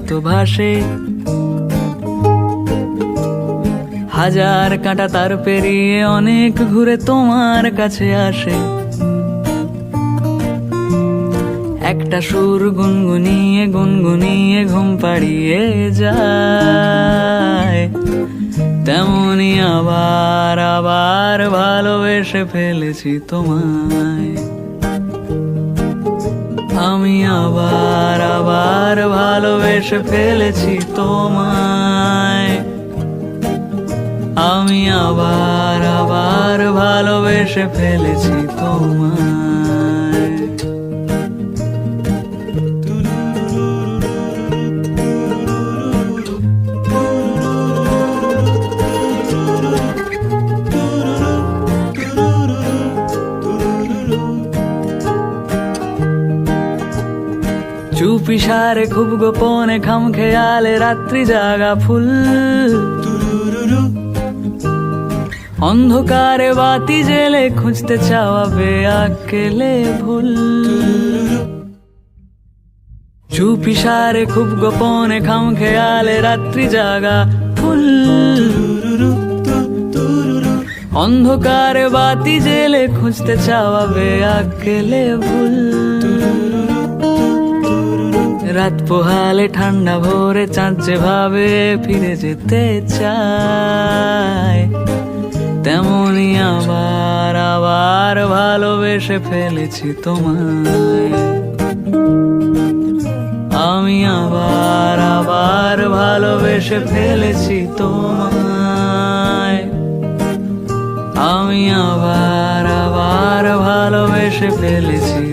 মতো ভাসে, হাজার কাঁটা তার পেরিয়ে অনেক ঘুরে তোমার কাছে আসে। একটা সুর গুনগুনিয়ে গুনগুনিয়ে ঘুম পাড়িয়ে যায়, তেমনি আবার আবার ভালোবেসে ফেলেছি তোমায়। আমি আবার আবার ভালোবেসে ফেলেছি তোমায়। আমি আবার আবার ভালোবেসে ফেলেছি তোমায়। চুপি সারে খুব গোপনে খাম খেয়ালে রাত্রি জাগা ফুল, অন্ধকারে বাতি জেলে খুঁজতে চাওয়া বেআকেলে ভুল। চুপি সারে খুব গোপনে খাম খেয়ালে রাত্রি জাগা ফুল, অন্ধকারে বাতি জেলে খুঁজতে চাওয়া বেআকেলে ভুল। রাত পোহালে ঠান্ডা ভোরে চাঁদ যেভাবে ফিরে যেতে চায়, তেমনি আবার আবার ভালোবেসে ফেলেছি তোমায়। আমি আবার আবার ভালোবেসে ফেলেছি তোমায়। আমি আবার আবার ভালোবেসে ফেলেছি